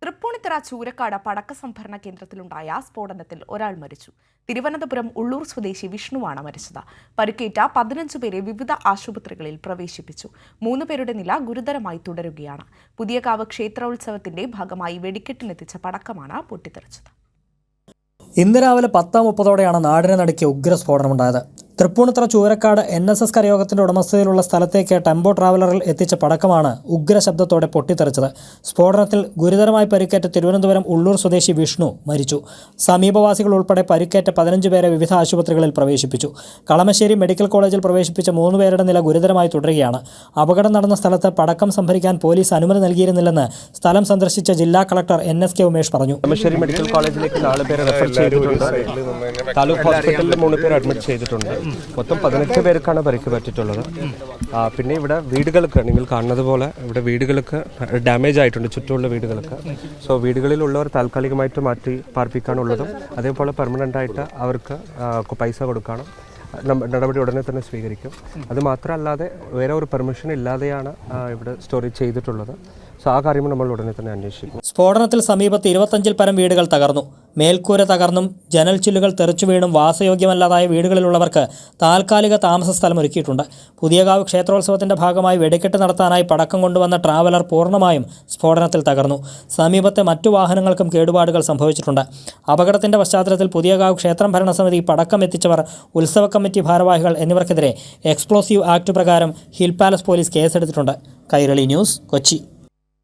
തൃപ്പൂണിത്തുറ ചൂരക്കാട് പടക്ക സംഭരണ കേന്ദ്രത്തിലുണ്ടായ സ്ഫോടനത്തിൽ ഒരാൾ മരിച്ചു. തിരുവനന്തപുരം ഉള്ളൂർ സ്വദേശി വിഷ്ണുവാണ് മരിച്ചത്. പരിക്കേറ്റ 15 പേരെ വിവിധ ആശുപത്രികളിൽ പ്രവേശിപ്പിച്ചു. 3 പേരുടെ നില ഗുരുതരമായി തുടരുകയാണ്. പുതിയകാവ് ക്ഷേത്രോത്സവത്തിന്റെ ഭാഗമായി വെടിക്കെട്ടിനെത്തിച്ച പടക്കമാണ് പൊട്ടിത്തെറിച്ചത്. ഇന്ന് രാവിലെ 10:30 നാടിനെ നടുക്കിയ ഉഗ്രസ്ഫോടനമുണ്ടായത്. തൃപ്പൂണിത്തുറ ചൂരക്കാട് NSS കരയോഗത്തിന്റെ ഉടമസ്ഥതയിലുള്ള സ്ഥലത്തേക്ക് ടെമ്പോ ട്രാവലറിൽ എത്തിച്ച പടക്കമാണ് ഉഗ്രശബ്ദത്തോടെ പൊട്ടിത്തെറിച്ചത്. സ്ഫോടനത്തിൽ ഗുരുതരമായി പരിക്കേറ്റ തിരുവനന്തപുരം ഉള്ളൂർ സ്വദേശി വിഷ്ണു മരിച്ചു. സമീപവാസികൾ ഉൾപ്പെടെ പരിക്കേറ്റ 15 പേരെ വിവിധ ആശുപത്രികളിൽ പ്രവേശിപ്പിച്ചു. കളമശ്ശേരി മെഡിക്കൽ കോളേജിൽ പ്രവേശിപ്പിച്ച 3 പേരുടെ നില ഗുരുതരമായി തുടരുകയാണ്. അപകടം നടന്ന സ്ഥലത്ത് പടക്കം സംഭരിക്കാൻ പോലീസ് അനുമതി നൽകിയിരുന്നില്ലെന്ന് സ്ഥലം സന്ദർശിച്ച ജില്ലാ കളക്ടർ NSK ഉമേഷ് പറഞ്ഞു. കളമശ്ശേരി മെഡിക്കൽ കോളേജിലേക്ക് 4 പേരെ റെഫർ ചെയ്തിട്ടുണ്ട്. താലൂക്ക് ഹോസ്പിറ്റലിൽ 3 പേര് അഡ്മിറ്റ് ചെയ്തിട്ടുണ്ട്. മൊത്തം 18 പേർക്കാണ് പരിക്ക് പറ്റിയിട്ടുള്ളത്. പിന്നെ ഇവിടെ വീടുകൾക്ക് നിങ്ങൾ കാണുന്നത് പോലെ ഇവിടെ വീടുകൾക്ക് ഡാമേജ് ആയിട്ടുണ്ട്, ചുറ്റുമുള്ള വീടുകൾക്ക്. സോ വീടുകളിലുള്ളവർ താൽക്കാലികമായിട്ട് മാറ്റി പാർപ്പിക്കാനുള്ളതും അതേപോലെ പെർമനൻ്റ് ആയിട്ട് അവർക്ക് പൈസ കൊടുക്കണം നടപടി ഉടനെ തന്നെ സ്വീകരിക്കും. അത് മാത്രമല്ലാതെ വേറെ ഒരു പെർമിഷൻ ഇല്ലാതെയാണ് ഇവിടെ സ്റ്റോറേജ് ചെയ്തിട്ടുള്ളത്. സോ ആ കാര്യം നമ്മൾ ഉടനെ തന്നെ അന്വേഷിക്കും. സ്ഫോടനത്തിൽ സമീപത്ത് 25-ൽ പരം വീടുകൾ തകർന്നു. മേൽക്കൂര തകർന്നും ജനൽ ചില്ലുകൾ തെറിച്ചു വീണും വാസയോഗ്യമല്ലാതായ വീടുകളിലുള്ളവർക്ക് താൽക്കാലിക താമസ സ്ഥലം ഒരുക്കിയിട്ടുണ്ട്. പുതിയകാവ് ക്ഷേത്രോത്സവത്തിന്റെ ഭാഗമായി വെടിക്കെട്ട് നടത്താനായി പടക്കം കൊണ്ടുവന്ന ട്രാവലർ പൂർണ്ണമായും സ്ഫോടനത്തിൽ തകർന്നു. സമീപത്തെ മറ്റു വാഹനങ്ങൾക്കും കേടുപാടുകൾ സംഭവിച്ചിട്ടുണ്ട്. അപകടത്തിന്റെ പശ്ചാത്തലത്തിൽ പുതിയകാവ് ക്ഷേത്രം ഭരണസമിതി പടക്കം എത്തിച്ചവർ, ഉത്സവ കമ്മിറ്റി ഭാരവാഹികൾ എന്നിവർക്കെതിരെ എക്സ്പ്ലോസീവ് ആക്ട് പ്രകാരം ഹിൽ പാലസ് പോലീസ് കേസെടുത്തിട്ടുണ്ട്. കൈരളി ന്യൂസ്, കൊച്ചി.